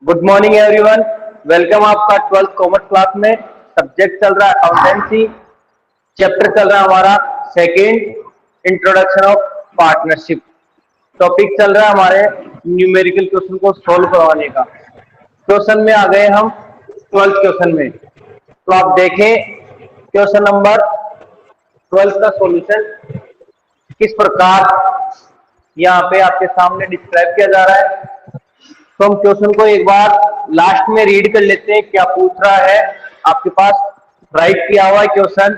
Good morning everyone. Welcome आपका 12th commerce class में। Subject चल रहा है अकाउंटेंसी। चैप्टर चल रहा है हमारा second, introduction of partnership. Topic चल रहा है हमारे न्यूमेरिकल क्वेश्चन को सॉल्व करवाने का। क्वेश्चन में आ गए हम 12th क्वेश्चन में। तो आप देखें क्वेश्चन नंबर 12 का सॉल्यूशन किस प्रकार यहाँ पे आपके सामने डिस्क्राइब किया जा रहा है। तो हम क्वेश्चन को एक बार लास्ट में रीड कर लेते हैं क्या पूछ रहा है। आपके पास राइट किया हुआ है क्वेश्चन।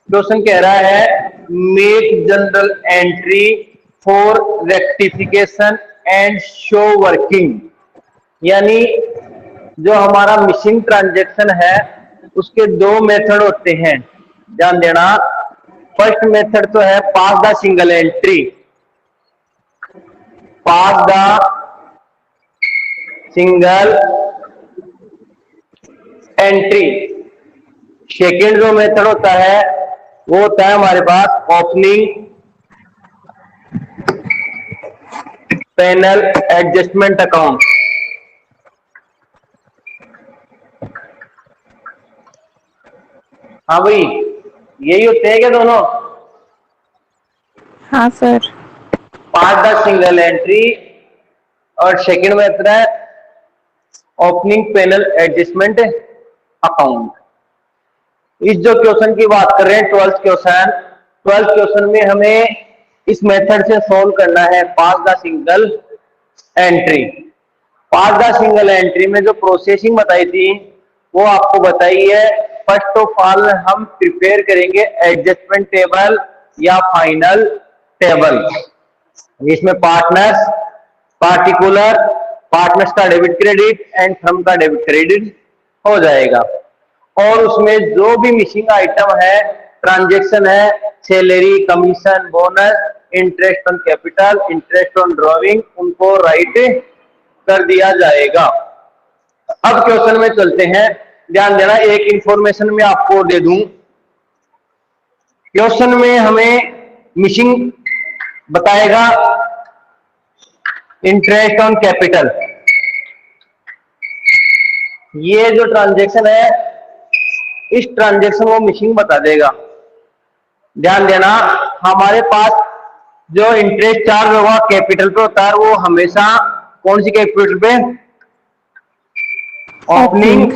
क्वेश्चन कह रहा है make general entry for rectification and show working. यानी जो हमारा मिसिंग ट्रांजेक्शन है उसके दो मेथड होते हैं, ध्यान देना। फर्स्ट मेथड तो है pass the single entry, pass the single entry. Second जो मेथड होता है वो होता है हमारे पास ओपनिंग पैनल एडजस्टमेंट अकाउंट। हाँ भाई, यही होते हैं क्या दोनों? हाँ sir. Pass the single entry और सेकेंड मेथड है ओपनिंग पैनल एडजस्टमेंट अकाउंट। इस जो क्वेश्चन की बात कर रहे हैं 12th क्वेश्चन में हमें इस मेथड से सॉल्व करना है pass the single entry. Pass the single entry में जो प्रोसेसिंग बताई थी वो आपको बताई है। फर्स्ट ऑफ ऑल हम प्रिपेयर करेंगे एडजस्टमेंट टेबल या फाइनल टेबल, जिसमें पार्टनर्स, पार्टिकुलर, पार्टनर्स का डेबिट क्रेडिट एंड फर्म का डेबिट क्रेडिट हो जाएगा। और उसमें जो भी मिसिंग आइटम है, ट्रांजेक्शन है, salary, commission, bonus, interest on capital, interest on drawing, उनको राइट कर दिया जाएगा। अब क्वेश्चन में चलते हैं। ध्यान देना, एक इंफॉर्मेशन में आपको दे दूं। क्वेश्चन में हमें मिसिंग बताएगा इंटरेस्ट ऑन कैपिटल। ये जो ट्रांजेक्शन है इस ट्रांजेक्शन को मिसिंग बता देगा। ध्यान देना, हमारे पास जो इंटरेस्ट चार्ज होगा कैपिटल पे होता है वो हमेशा कौन सी कैपिटल पे? ओपनिंग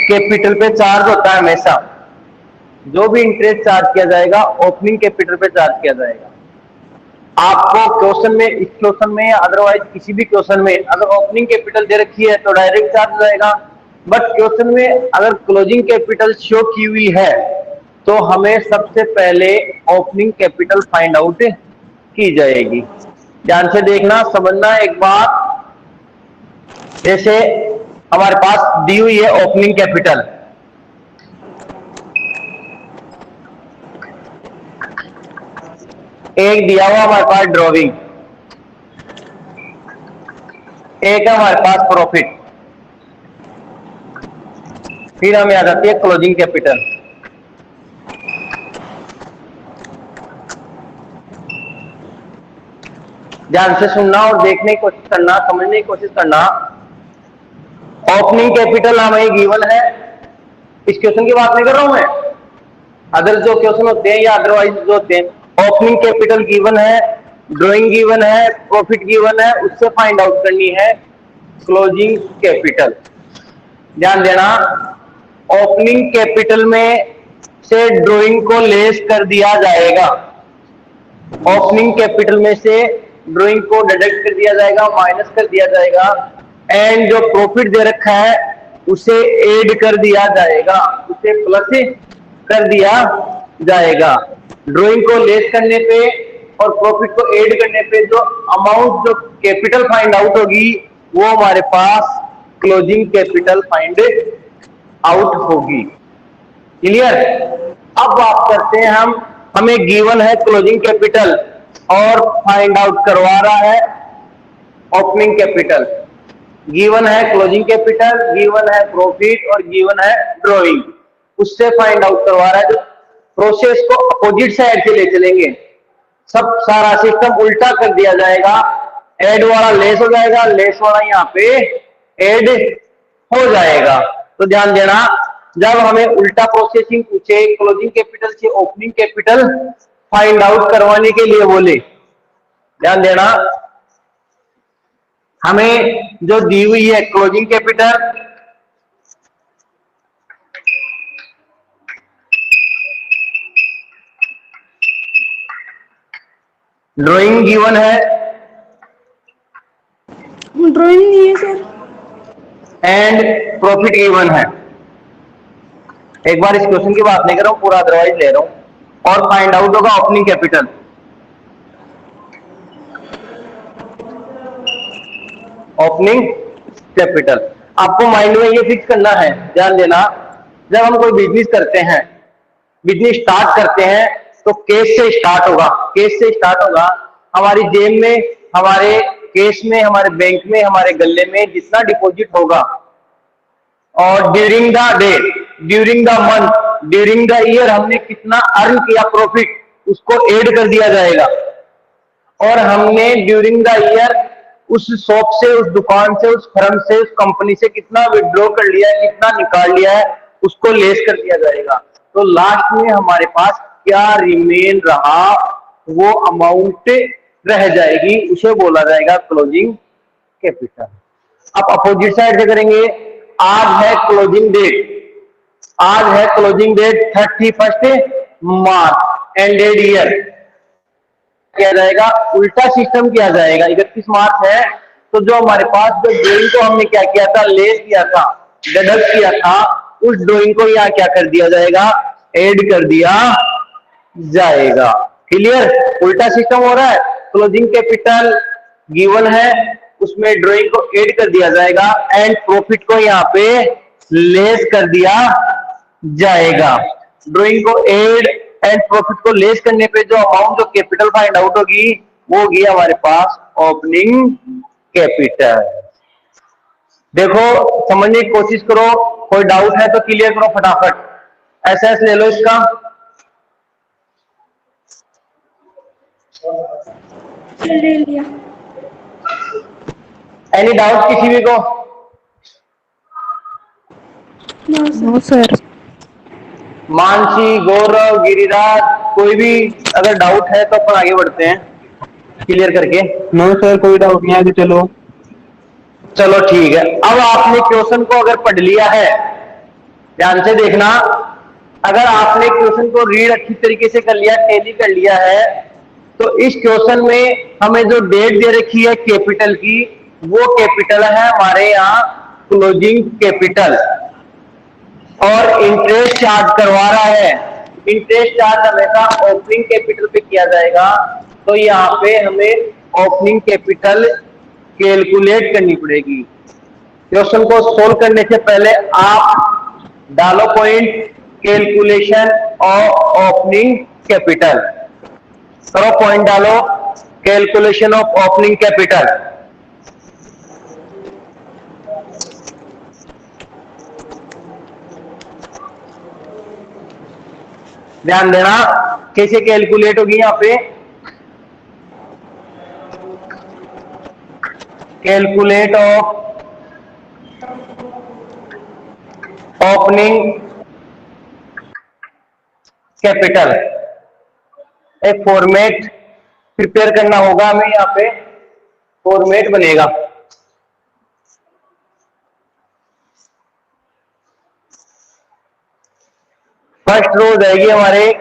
कैपिटल पे चार्ज होता है हमेशा। जो भी इंटरेस्ट चार्ज किया जाएगा ओपनिंग कैपिटल पे चार्ज किया जाएगा। आपको क्वेश्चन में, इस क्वेश्चन में या अदरवाइज किसी भी क्वेश्चन में अगर ओपनिंग कैपिटल दे रखी है तो डायरेक्ट चार्ज जाएगा। बट क्वेश्चन में अगर क्लोजिंग कैपिटल शो की हुई है तो हमें सबसे पहले ओपनिंग कैपिटल फाइंड आउट की जाएगी। ध्यान से देखना, समझना एक बात। जैसे हमारे पास दी हुई है ओपनिंग कैपिटल, एक दिया हुआ हमारे पास ड्रॉइंग, एक है हमारे पास प्रॉफिट, फिर हमें आ जाती है क्लोजिंग कैपिटल। ध्यान से सुनना और देखने की कोशिश करना, समझने की कोशिश करना। ओपनिंग कैपिटल हमें गिवन है। इस क्वेश्चन की बात नहीं कर रहा हूं मैं, अदर जो क्वेश्चन होते हैं या अदरवाइज जो होते हैं। ओपनिंग कैपिटल गिवन है, ड्रॉइंग गिवन है, प्रॉफिट गिवन है, उससे फाइंड आउट करनी है क्लोजिंग कैपिटल। ध्यान देना, ओपनिंग कैपिटल में से ड्रॉइंग को लेस कर दिया जाएगा। ओपनिंग कैपिटल में से ड्रॉइंग को डिडक्ट कर दिया जाएगा, माइनस कर दिया जाएगा, एंड जो प्रॉफिट दे रखा है उसे ऐड कर दिया जाएगा, उसे प्लस कर दिया जाएगा। ड्रॉइंग को लेस करने पे और प्रॉफिट को ऐड करने पे जो अमाउंट, जो कैपिटल फाइंड आउट होगी वो हमारे पास क्लोजिंग कैपिटल फाइंड आउट होगी। क्लियर? अब बात करते हैं हम, हमें गिवन है क्लोजिंग कैपिटल और फाइंड आउट करवा रहा है ओपनिंग कैपिटल। गिवन है क्लोजिंग कैपिटल, गिवन है प्रॉफिट और गिवन है ड्रॉइंग, उससे फाइंड आउट करवा रहा है। जो प्रोसेस को अपोजिट साइड से ले चलेंगे, सब सारा सिस्टम उल्टा कर दिया जाएगा ऐड वाला लेस हो जाएगा, लेस वाला यहाँ पे ऐड हो जाएगा। तो ध्यान देना, जब हमें उल्टा प्रोसेसिंग पूछे, क्लोजिंग कैपिटल से ओपनिंग कैपिटल फाइंड आउट करवाने के लिए बोले, ध्यान देना, हमें जो दी हुई है क्लोजिंग कैपिटल, ड्राइंग गिवन है, ड्राइंग नहीं है सर, एंड प्रॉफिट गिवन है। एक बार इस क्वेश्चन की बात नहीं कर रहा हूं, पूरा अदरवाइज ले रहा हूं। और फाइंड आउट होगा ओपनिंग कैपिटल, ओपनिंग कैपिटल। आपको माइंड में ये फिक्स करना है, ध्यान देना, जब हम कोई बिजनेस करते हैं, बिजनेस स्टार्ट करते हैं, तो केस से स्टार्ट होगा, केस से स्टार्ट होगा। हमारी जेब में, हमारे केस में, हमारे बैंक में, हमारे गले में जितना डिपॉजिट होगा, और during the day, during the month, during the year हमने कितना अर्न किया प्रॉफिट, उसको ऐड कर दिया जाएगा। और हमने ड्यूरिंग द ईयर उस शॉप से, उस दुकान से, उस फर्म से, उस कंपनी से कितना विड्रॉ कर लिया है, कितना निकाल लिया है, उसको लेस कर दिया जाएगा। तो लास्ट में हमारे पास क्या रिमेन रहा, वो अमाउंट रह जाएगी, उसे बोला जाएगा क्लोजिंग कैपिटल। अब अपोजिट साइड से करेंगे। आज है क्लोजिंग डेट, आज है क्लोजिंग डेट 31 मार्च, एंडेड ईयर किया जाएगा, उल्टा सिस्टम किया जाएगा। 31 मार्च है तो जो हमारे पास जो ड्राइंग को हमने क्या किया था, लेस किया था, डिडक्ट किया था, उस ड्राइंग को यहाँ क्या कर दिया जाएगा, ऐड कर दिया जाएगा। क्लियर? उल्टा सिस्टम हो रहा है, क्लोजिंग कैपिटल गिवन है, उसमें ड्राइंग को ऐड कर दिया जाएगा, एंड प्रॉफिट को यहाँ पे लेस कर दिया जाएगा। ड्राइंग को ऐड एंड प्रॉफिट को लेस करने पे जो अमाउंट, जो कैपिटल फाइंड आउट होगी, वो होगी हमारे पास ओपनिंग कैपिटल। देखो, समझने की कोशिश करो, कोई डाउट है तो क्लियर करो फटाफट। एसएस ले लो इसका। ले लिया। एनी डाउट किसी भी को? No sir. मानसी, गौरव, गिरिराज, कोई भी अगर डाउट है तो अपन आगे बढ़ते हैं क्लियर करके। नो सर, कोई डाउट नहीं, आगे चलो। चलो ठीक है। अब आपने क्वेश्चन को अगर पढ़ लिया है, ध्यान से देखना, अगर आपने क्वेश्चन को रीड अच्छी तरीके से कर लिया, टैली कर लिया है, तो इस क्वेश्चन में हमें जो डेट दे रखी है कैपिटल की, वो कैपिटल है हमारे यहाँ क्लोजिंग कैपिटल, और इंटरेस्ट चार्ज करवा रहा है। इंटरेस्ट चार्ज हमेशा ओपनिंग कैपिटल पे किया जाएगा, तो यहाँ पे हमें ओपनिंग कैपिटल कैलकुलेट करनी पड़ेगी। क्वेश्चन को सोल्व करने से पहले आप डालो point, calculation of opening capital, करो पॉइंट डालो, कैलकुलेशन ऑफ ओपनिंग कैपिटल। ध्यान देना, कैसे कैलकुलेट होगी यहाँ पे, कैलकुलेट ऑफ ओपनिंग कैपिटल। एक फॉर्मेट प्रिपेयर करना होगा हमें, यहाँ पे फॉर्मेट बनेगा। फर्स्ट रो जाएगी हमारे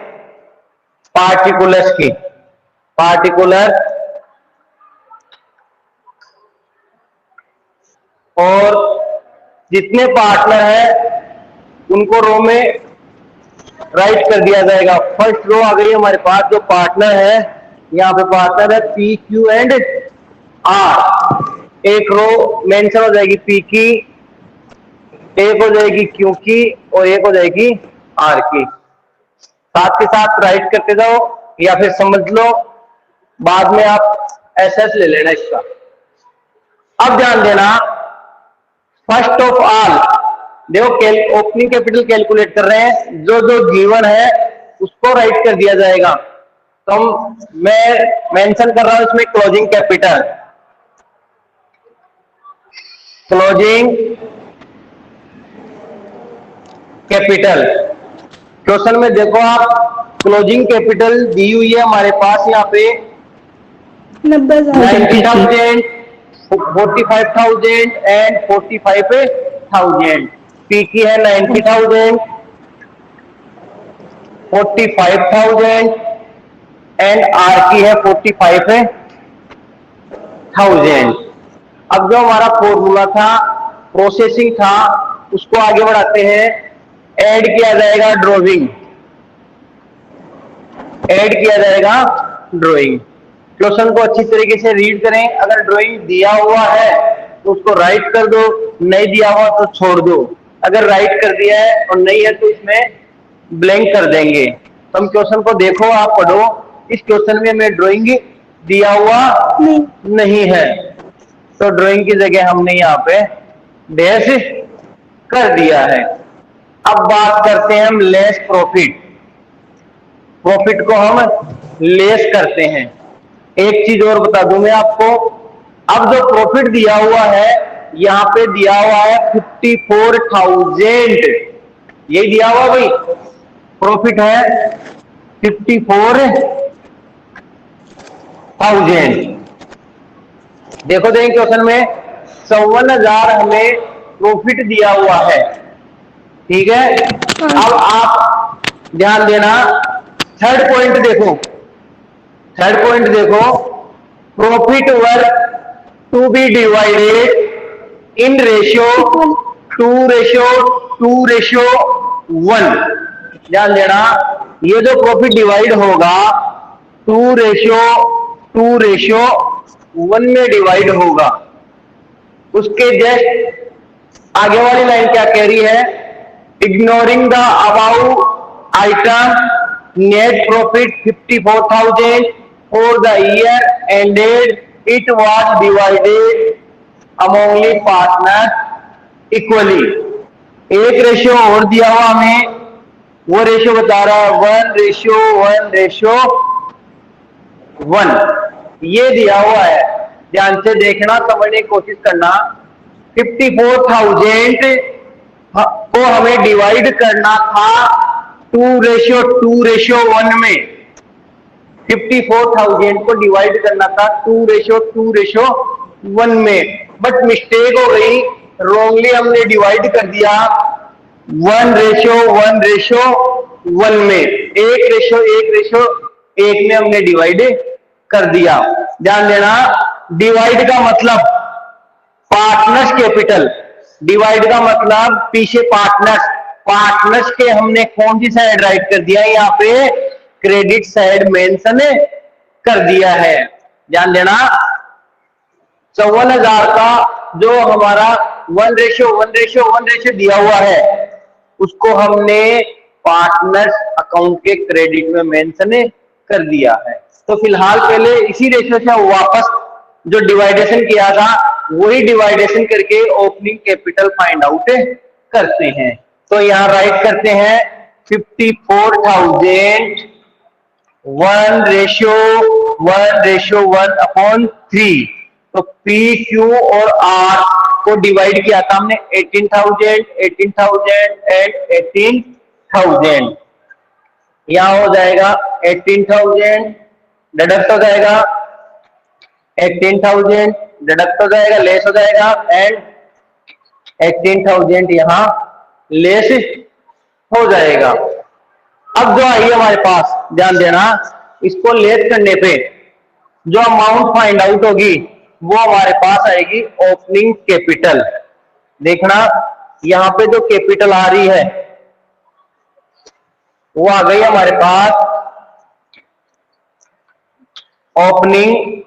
पार्टिकुलर्स की, पार्टिकुलर, और जितने पार्टनर हैं उनको रो में राइट कर दिया जाएगा। फर्स्ट रो आ गई हमारे पास, जो पार्टनर है, यहाँ पे पार्टनर है पी, क्यू एंड आर। एक रो मेंशन हो जाएगी पी की, एक हो जाएगी क्यू की, और एक हो जाएगी आर की। साथ के साथ राइट करते जाओ, या फिर समझ लो, बाद में आप एसएस ले लेना इसका। अब ध्यान देना, फर्स्ट ऑफ ऑल देखो, ओपनिंग कैपिटल कैलकुलेट कर रहे हैं, जो जो गिवन है उसको राइट कर दिया जाएगा। तो मैं मेंशन कर रहा हूं इसमें closing capital, closing capital. Question में देखो आप, क्लोजिंग कैपिटल दी हुई है हमारे पास यहाँ पे 90,000 90,000, 45,000 एंड 45,000। पी की है 90,000, 45,000 एंड आर की है 45,000। अब जो हमारा फॉर्मूला था, प्रोसेसिंग था, उसको आगे बढ़ाते हैं। ऐड किया जाएगा ड्रॉइंग, ऐड किया जाएगा ड्राइंग। क्वेश्चन को अच्छी तरीके से रीड करें। अगर ड्राइंग दिया हुआ है तो उसको राइट कर दो, नहीं दिया हुआ तो छोड़ दो। अगर राइट कर दिया है और नहीं है तो इसमें ब्लैंक कर देंगे। तो हम क्वेश्चन को देखो, आप पढ़ो। इस क्वेश्चन में हमें ड्राइंग दिया हुआ नहीं है, तो ड्राइंग की जगह हमने यहाँ पे डैश कर दिया है। अब बात करते हैं हम लेस प्रॉफिट। प्रॉफिट को हम लेस करते हैं। एक चीज और बता दूं मैं आपको, अब जो प्रॉफिट दिया हुआ है, यहां पे दिया हुआ है 54,000, यही दिया हुआ भाई। प्रॉफिट है 54,000। देखो देखें क्वेश्चन में 54,000 हमें प्रॉफिट दिया हुआ है, ठीक है। अब आप ध्यान देना, थर्ड पॉइंट देखो, थर्ड पॉइंट देखो, profit work to be divided in ratio 2:1। ध्यान देना, ये जो प्रॉफिट डिवाइड होगा 2:1 में डिवाइड होगा। उसके जस्ट आगे वाली लाइन क्या कह रही है, ignoring the above item net profit 54,000 for the year ended, it was divided among the partners equally। एक रेशियो और दिया हुआ हमें, वो रेशियो बता रहा है 1:1:1, ये दिया हुआ है। ध्यान से देखना, समझने की कोशिश करना। 54,000 को हमें डिवाइड करना था 2:1 में। 54,000 को डिवाइड करना था 2:1 में, बट मिस्टेक हो गई, रॉन्गली हमने डिवाइड कर दिया 1:1:1 में। 1:1:1 में हमने डिवाइड कर दिया। ध्यान देना, डिवाइड का मतलब पार्टनर्स कैपिटल, डिवाइड का मतलब पीछे पार्टनर्स, पार्टनर्स के हमने कौन सी साइड राइट कर दिया, यहाँ पे क्रेडिट साइड मेंशन कर दिया है। ध्यान देना, 54,000 का जो हमारा 1:1:1 दिया हुआ है, उसको हमने पार्टनर्स अकाउंट के क्रेडिट में मेंशन कर दिया है। तो फिलहाल पहले इसी रेशियो से वापस जो डिवाइडेशन किया था, वही डिवाइडेशन करके ओपनिंग कैपिटल फाइंड आउट करते हैं। तो यहां राइट करते हैं 54,000 1:1:1/3। तो पी, क्यू और आर को डिवाइड किया था हमने 18,000, 18,000 एंड 18,000। यहां हो जाएगा 18,000 डिडक्ट हो जाएगा, 18,000 डिडक्ट हो जाएगा, लेस हो जाएगा, एंड 18,000 यहां लेस हो जाएगा। अब जो आई हमारे पास, ध्यान देना, इसको लेस करने पे जो अमाउंट फाइंड आउट होगी वो हमारे पास आएगी ओपनिंग कैपिटल। देखना, यहां पे जो कैपिटल आ रही है वो आ गई हमारे पास ओपनिंग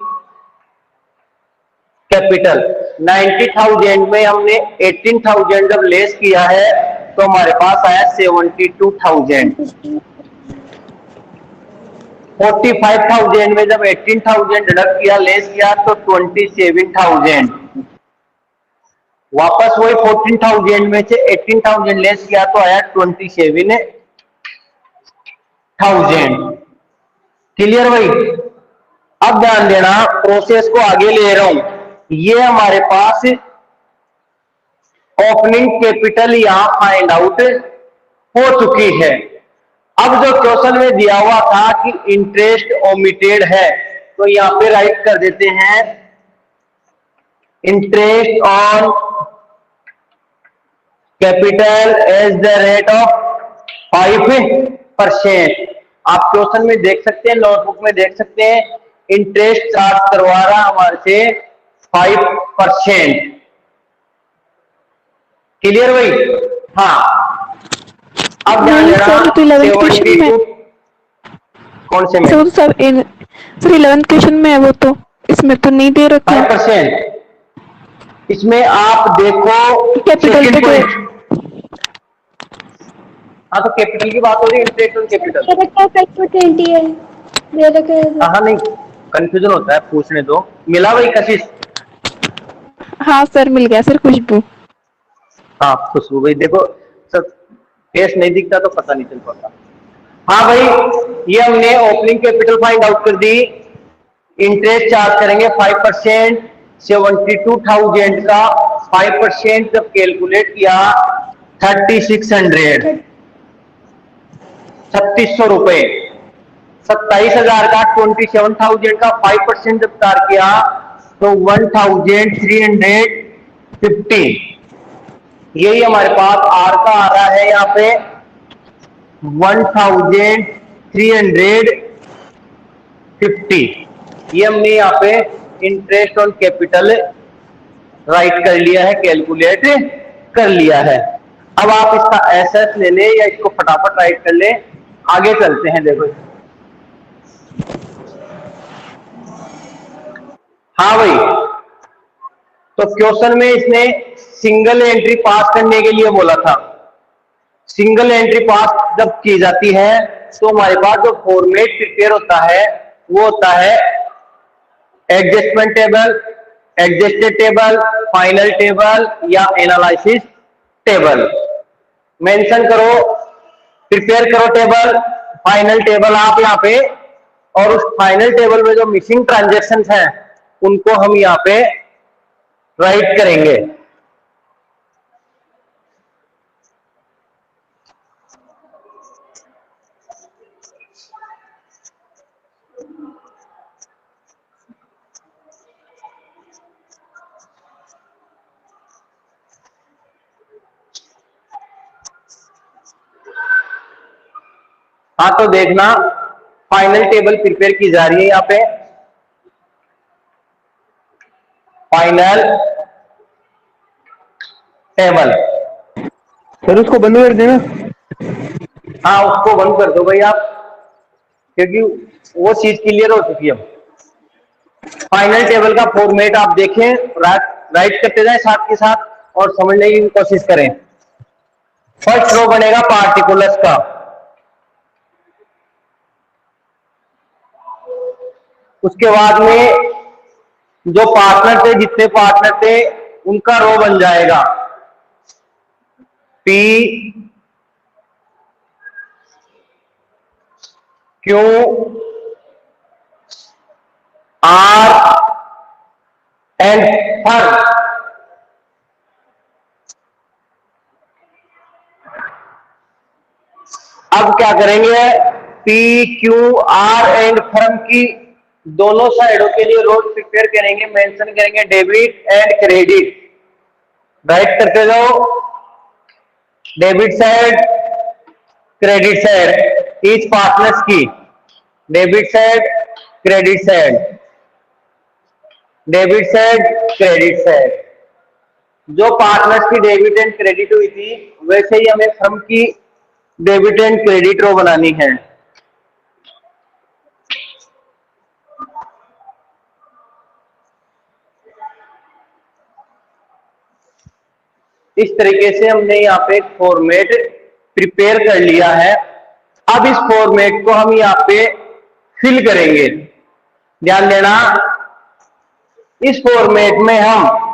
कैपिटल। 90,000 में हमने 18,000 जब लेस किया है तो हमारे पास आया 72,000। 45,000 में जब 18,000 डिडक्ट किया, लेस किया, तो 27,000। वापस वही 14,000 में से 18,000 लेस किया तो आया 27,000। क्लियर भाई? अब ध्यान देना, प्रोसेस को आगे ले रहा हूं। ये हमारे पास ओपनिंग कैपिटल यहां फाइंड आउट हो चुकी है। अब जो क्वेश्चन में दिया हुआ था कि इंटरेस्ट ओमिटेड है, तो यहां पे राइट कर देते हैं interest on capital as the rate of 5%। आप क्वेश्चन में देख सकते हैं, नोटबुक में देख सकते हैं, इंटरेस्ट चार्ज करवा रहा हमारे से 5%। क्लियर भाई? हाँ, अब ध्यान नहीं देना सर, तो 11th क्वेश्चन में 72 कौन से में सर सर 11th क्वेश्चन में है वो, तो इसमें तो नहीं दे रखा 5%। इसमें आप देखो कैपिटल सेकंड पे पॉइंट। हाँ, तो कैपिटल की बात हो रही है, इंटरेस्ट ऑन कैपिटल। दे रखा है 5% है, दे रखा है। हाँ नहीं, कंफ्यूजन होता है, पूछने दो। मिला भाई कशिश? हाँ सर, मिल गया सर, खुशबू। हाँ खुशबू भाई, देखो सब फेस नहीं दिखता तो पता नहीं चल पाता। हाँ भाई, ये हमने ओपनिंग कैपिटल फाइंड आउट कर दी। इंटरेस्ट चार्ज करेंगे 5%। 72,000 का 5% जब कैलकुलेट किया 3600, 3600 रुपए। 27,000 का 27,000 का 5% जब चार्ज किया तो 1,350। यही हमारे पास आर का आ रहा है यहाँ पे 1,350। ये हमने यहाँ पे इंटरेस्ट ऑन कैपिटल राइट कर लिया है, कैलकुलेट कर लिया है। अब आप इसका एसएस ले ले या इसको फटाफट राइट कर ले, आगे चलते हैं। देखो, हाँ भाई, तो क्वेश्चन में इसने सिंगल एंट्री पास करने के लिए बोला था। सिंगल एंट्री पास जब की जाती है तो हमारे पास जो फॉर्मेट प्रिपेयर होता है वो होता है adjustment table, adjusted table, final table या एनालिसिस टेबल। मेंशन करो, प्रिपेयर करो टेबल, फाइनल टेबल आप यहाँ पे, और उस फाइनल टेबल में जो मिसिंग ट्रांजेक्शंस हैं उनको हम यहाँ पे राइट करेंगे। हाँ, तो देखना फाइनल टेबल प्रिपेयर की जा रही है यहाँ पे। Final table. सर उसको बंद कर देना। हाँ, उसको बंद कर दो भाई आप, क्योंकि वो चीज क्लियर हो चुकी है। फाइनल टेबल का फॉर्मेट आप देखें, राइट करते जाएं साथ के साथ और समझने की कोशिश करें। फर्स्ट रो बनेगा पार्टिकुलर्स का, उसके बाद में जो पार्टनर थे, जितने पार्टनर थे उनका रो बन जाएगा P Q R and firm. अब क्या करेंगे, P Q R and firm की दोनों साइडों के लिए रोज प्रिपेयर करेंगे, मेंशन करेंगे डेबिट एंड क्रेडिट। राइट करते जाओ, debit side, credit side, each partners की debit side, credit side, debit side, credit side. जो पार्टनर्स की डेबिट एंड क्रेडिट हुई थी वैसे ही हमें फर्म की डेबिट एंड क्रेडिट रो बनानी है। इस तरीके से हमने यहाँ पे एक फॉर्मेट प्रिपेयर कर लिया है। अब इस फॉर्मेट को हम यहाँ पे फिल करेंगे। ध्यान देना, इस फॉर्मेट में हम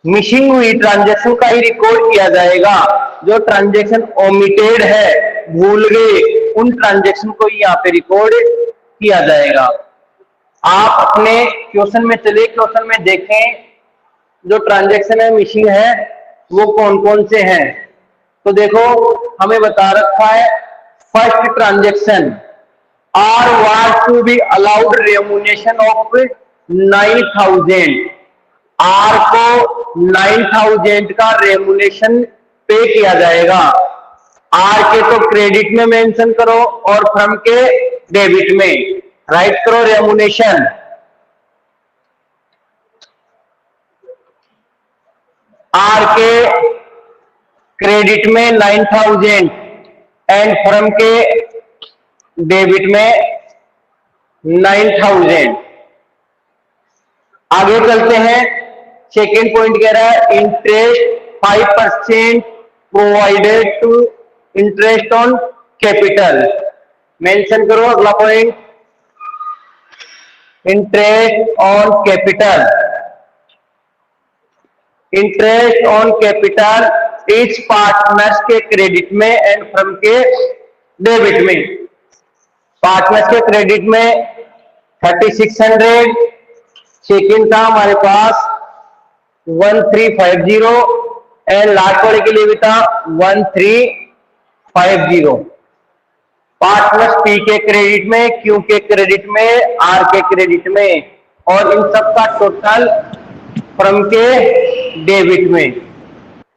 मिसिंग हुई ट्रांजैक्शन का ही रिकॉर्ड किया जाएगा। जो ट्रांजैक्शन ओमिटेड है, भूल गए, उन ट्रांजैक्शन को यहाँ पे रिकॉर्ड किया जाएगा। आप अपने क्वेश्चन में चले, क्वेश्चन में देखें जो ट्रांजैक्शन है मिसिंग है वो कौन कौन से हैं। तो देखो हमें बता रखा है first transaction R was to be allowed remuneration of 9,000। R को 9,000 का रेम्यूनेशन पे किया जाएगा। आर के तो क्रेडिट में मेंशन करो और फ्रॉम के डेबिट में राइट करो रेम्यूनेशन। आर के क्रेडिट में 9,000 एंड फ्रॉम के डेबिट में 9,000। आगे चलते हैं। सेकेंड पॉइंट कह रहा है interest 5% provided to interest on capital. Mention करो अगला point interest on capital. Interest on capital each partners के क्रेडिट में एंड फ्रॉम के डेबिट में। पार्टनर्स के क्रेडिट में 3600, सेकेंड था हमारे पास 1350 एंड लास्ट वाले के लिए भी था 1350। पार्टनर्स पी के क्रेडिट में, क्यू के क्रेडिट में, आर के क्रेडिट में और इन सब का टोटल फ्रॉम के डेबिट में।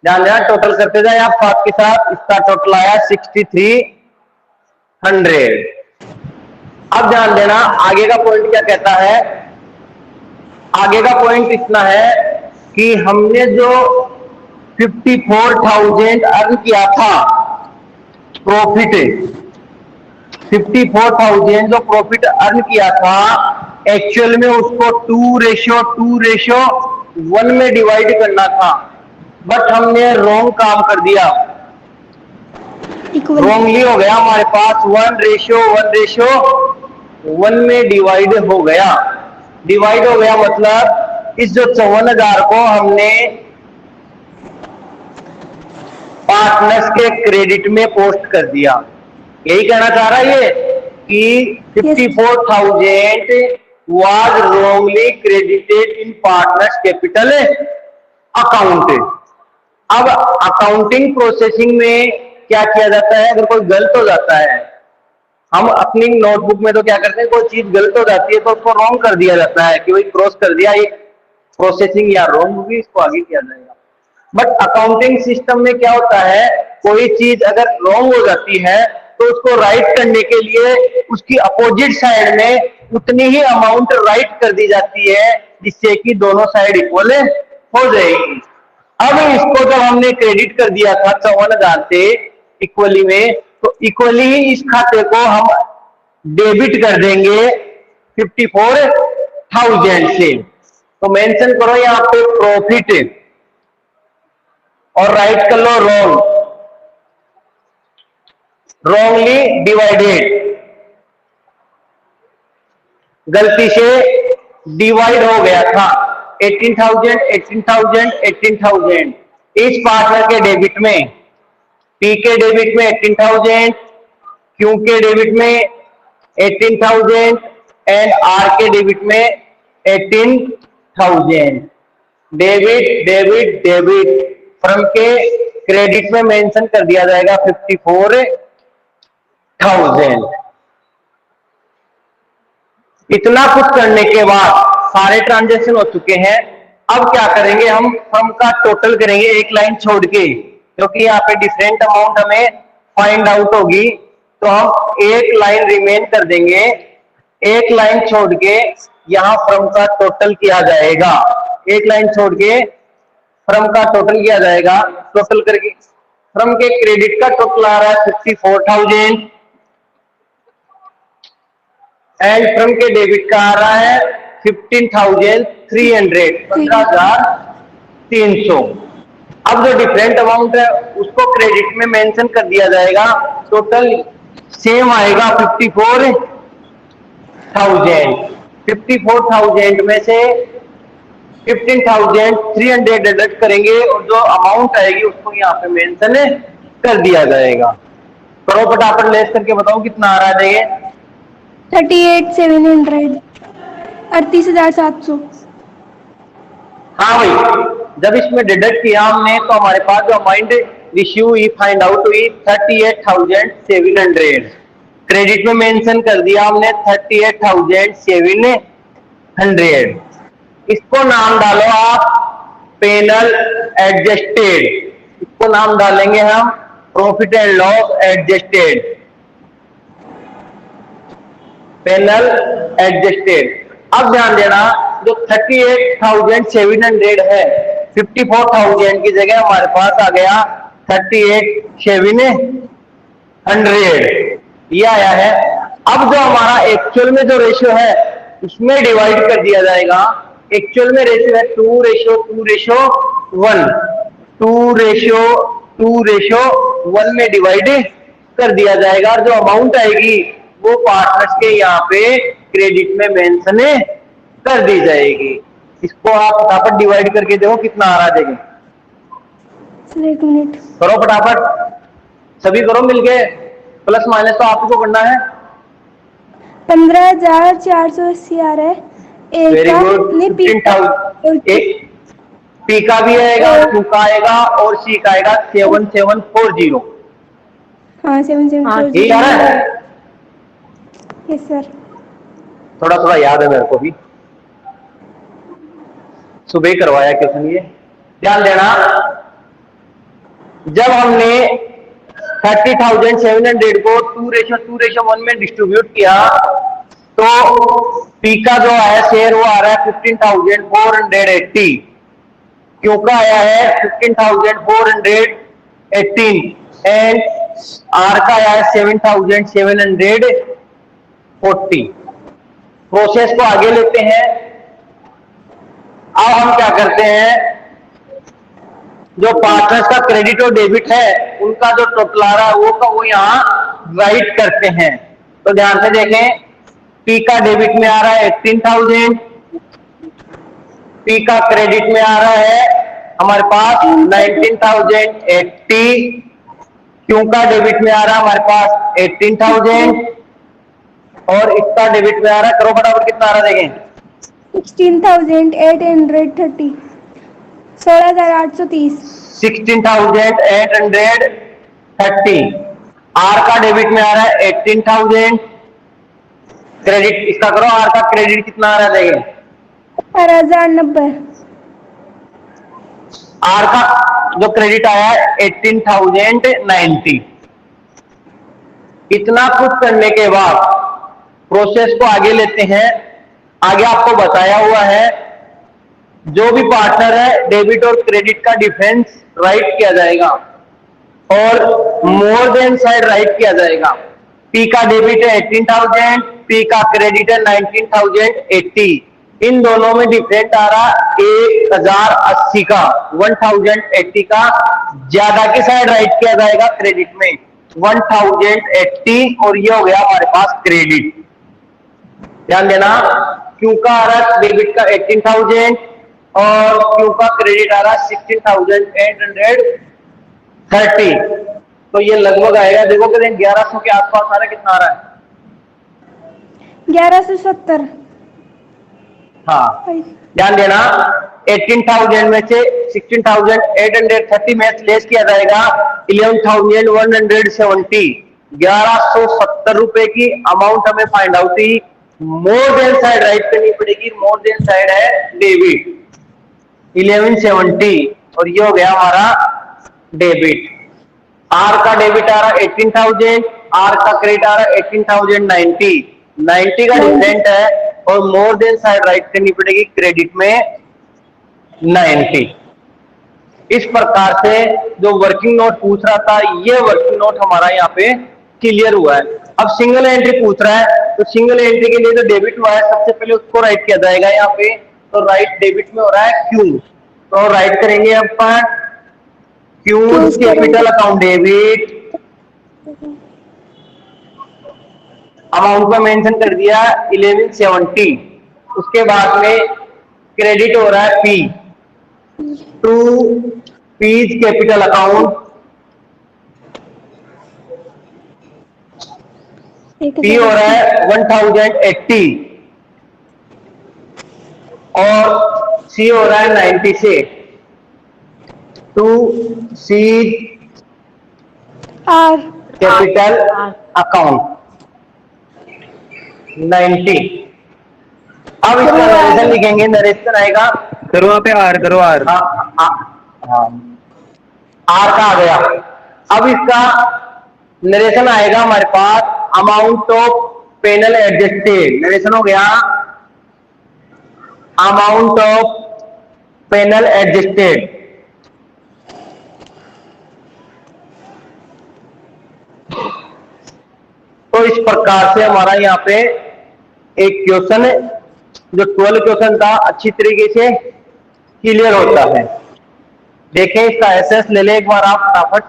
ध्यान देना टोटल करते जाए आप साथ के साथ। इसका टोटल आया 6300। अब ध्यान देना आगे का पॉइंट क्या कहता है। आगे का पॉइंट इतना है कि हमने जो 54,000 अर्न किया था प्रॉफिट, 54,000 जो प्रॉफिट अर्न किया था एक्चुअल में उसको 2:1 में डिवाइड करना था, बट हमने रॉन्ग काम कर दिया। रॉन्गली हो गया हमारे पास 1:1 में डिवाइड हो गया। डिवाइड हो गया मतलब इस जो 54,000 को हमने पार्टनर्स के क्रेडिट में पोस्ट कर दिया। यही कहना चाह रहा है ये कि 54,000 was wrongly credited in partners capital account. अब अकाउंटिंग प्रोसेसिंग में क्या किया जाता है, अगर कोई गलत हो जाता है, हम अपनी नोटबुक में तो क्या करते हैं, कोई चीज गलत हो जाती है तो उसको रॉन्ग कर दिया जाता है कि भाई क्रॉस कर दिया, ये प्रोसेसिंग या रॉन्ग होगी, इसको आगे किया जाएगा। बट अकाउंटिंग सिस्टम में क्या होता है, कोई चीज अगर रॉन्ग हो जाती है तो उसको राइट करने के लिए उसकी अपोजिट साइड में उतनी ही अमाउंट राइट कर दी जाती है जिससे कि दोनों साइड इक्वल हो जाएगी। अब इसको जब हमने क्रेडिट कर दिया था 54,000 से इक्वली में, तो इक्वली ही इस खाते को हम डेबिट कर देंगे 54,000 से। तो मेंशन करो यहां पे प्रॉफिट और राइट कर लो रॉन्ग, रॉन्गली डिवाइडेड, गलती से डिवाइड हो गया था 18,000 18,000 18,000 इस पार्टनर के डेबिट में, पी के डेबिट में 18,000, क्यू के डेबिट में 18,000 एंड आर के डेबिट में 18,000। डेबिट डेबिट डेबिट फ्रॉम के क्रेडिट में मेंशन कर दिया जाएगा 54,000। इतना कुछ करने के बाद सारे ट्रांजैक्शन हो चुके हैं। अब क्या करेंगे, हम सम का टोटल करेंगे एक लाइन छोड़ के, क्योंकि यहाँ पे डिफरेंट अमाउंट हमें फाइंड आउट होगी। तो हम एक लाइन रिमेन कर देंगे, एक लाइन छोड़ के यहाँ फ्रॉम का टोटल किया जाएगा। एक लाइन छोड़ के फ्रॉम का टोटल किया जाएगा। टोटल करके फ्रॉम के क्रेडिट का टोटल आ रहा है 54,000 एंड फ्रॉम के डेबिट का आ रहा है 15,300, 15,300। अब जो डिफरेंट अमाउंट है उसको क्रेडिट में मेंशन कर दिया जाएगा। टोटल सेम आएगा 54,000। 54,000 में से 15,300 डिडक्ट करेंगे और जो अमाउंट आएगी उसको यहाँ पे मेंशन कर दिया जाएगा। करो फटाफट लेस करके बताओ कितना आ रहा है ये। 38,700, 38,700। हाँ भाई जब इसमें डिडक्ट किया हमने तो हमारे पास जो अमाउंट इश्यू हुई फाइंड आउट हुई 38,700। क्रेडिट में मेंशन कर दिया हमने 38,700। इसको नाम डालो आप पेनल एडजस्टेड, इसको नाम डालेंगे हम profit and loss adjusted, P and L adjusted. अब ध्यान देना, जो 38,700 है, 54,000 की जगह हमारे पास आ गया 38,700, ये आया है। अब जो हमारा एक्चुअल में जो रेशियो है उसमें डिवाइड कर दिया जाएगा। एक्चुअल में रेशियो है 2:2:1, 2:2:1 में डिवाइड कर दिया जाएगा। और जो अमाउंट आएगी वो पार्टनर्स के यहाँ पे क्रेडिट में मेंशन कर दी जाएगी। इसको आप फटाफट डिवाइड करके देखो कितना आ रहा है। Sir 1 minute. करो फटाफट, सभी करो मिलके, प्लस माइनस तो आपको करना है। 15,480 आ रहा है। ए वेरी का गुड, नहीं, पी का 15,000। पी का भी आएगा, क्यू का आएगा और सी का आएगा 7740। हाँ 7,740। ठीक है ना? Yes sir. थोड़ा थोड़ा याद है मेरे को भी, सुबह ही करवाया क्वेश्चन ये। ध्यान देना, जब हमने 30,700 को 2:1 में डिस्ट्रीब्यूट किया तो पी का जो आया शेयर वो आ रहा है 15,480, क्यू का आया है 15,418 एंड आर का आया है 7,740। प्रोसेस को आगे लेते हैं। अब हम क्या करते हैं, जो पार्टनर्स का क्रेडिट और डेबिट है उनका जो टोटल आ रहा है वो यहाँ राइट करते हैं। तो ध्यान से देखें, पी का डेबिट में आ रहा है 18,000, पी का क्रेडिट में आ रहा है हमारे पास 19,080, क्यू का डेबिट में आ रहा है हमारे पास 18,000 और इसका डेबिट में आ रहा है, करो फटाफट कितना आ रहा है देखें, 16,830, 16,830। 16,830। आर का डेबिट में आ रहा है 18,000, क्रेडिट इसका करो, आर का क्रेडिट कितना आ रहा है देखें, 18,090। आर का जो क्रेडिट आया है 18,090। इतना कुछ करने के बाद प्रोसेस को आगे लेते हैं। आगे आपको बताया हुआ है जो भी पार्टनर है डेबिट और क्रेडिट का डिफरेंस राइट किया जाएगा और मोर देन साइड राइट किया जाएगा। पी का डेबिट है 18,000, पी का क्रेडिट है 19,080। इन दोनों में डिफरेंट आ रहा 1,080 का, 1,080 का ज्यादा की साइड राइट किया जाएगा क्रेडिट में 1,080 और ये हो गया हमारे पास क्रेडिट। ध्यान देना, क्यू का आ रहा है डेबिट का 18,000 और क्यू का क्रेडिट आ रहा है 16,830। तो ये लगभग आएगा, देखो कि 1100 के आसपास आ रहा है। कितना आ रहा है? 1170। हाँ, ध्यान देना, 18,000 में से 16,830 में लेस किया जाएगा 11,170। 1170 रुपए की अमाउंट हमें फाइंड आउट हुई। मोर देन साइड राइट करनी पड़ेगी, मोर देन साइड है डेबिट 1170 और ये हो गया हमारा डेबिट। आर का डेबिट आ रहा 18,000, आर का क्रेडिट आ रहा 18,090, 90 का डिफरेंट है और मोर देन साइड राइट करनी पड़ेगी क्रेडिट में 90। इस प्रकार से जो वर्किंग नोट पूछ रहा था ये वर्किंग नोट हमारा यहाँ पे क्लियर हुआ है। अब सिंगल एंट्री पूछ रहा है तो सिंगल एंट्री के लिए जो डेबिट हुआ है सबसे पहले उसको राइट किया जाएगा यहाँ पे। तो राइट डेबिट में हो रहा है क्यू, तो राइट करेंगे अपन Q capital account debit, amount में मेंशन कर दिया 1170। उसके बाद में क्रेडिट हो रहा है P to P's capital account, P हो रहा है 1,080 और सी हो रहा है 96। To seed R capital account 90। अब इसका नरेशन लिखेंगे, नरेशन आएगा। सर वहाँ पे आर करो, आर। हाँ हाँ हाँ, आर का आ गया। अब इसका नरेशन आएगा हमारे पास, amount of penal adjusted. Narration हो गया अमाउंट ऑफ पेनल एडजस्टेड। तो इस प्रकार से हमारा यहाँ पे एक क्वेश्चन जो 12 क्वेश्चन था अच्छी तरीके से क्लियर होता है। देखें इसका एसएस ले ले एक बार आप फटाफट।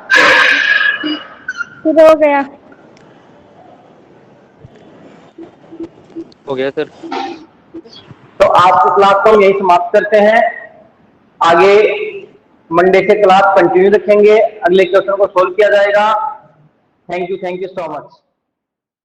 हो गया। हो गया सर। तो आज की क्लास को यही समाप्त करते हैं। आगे मंडे से क्लास कंटिन्यू रखेंगे, अगले क्वेश्चन को सोल्व किया जाएगा। Thank you so much.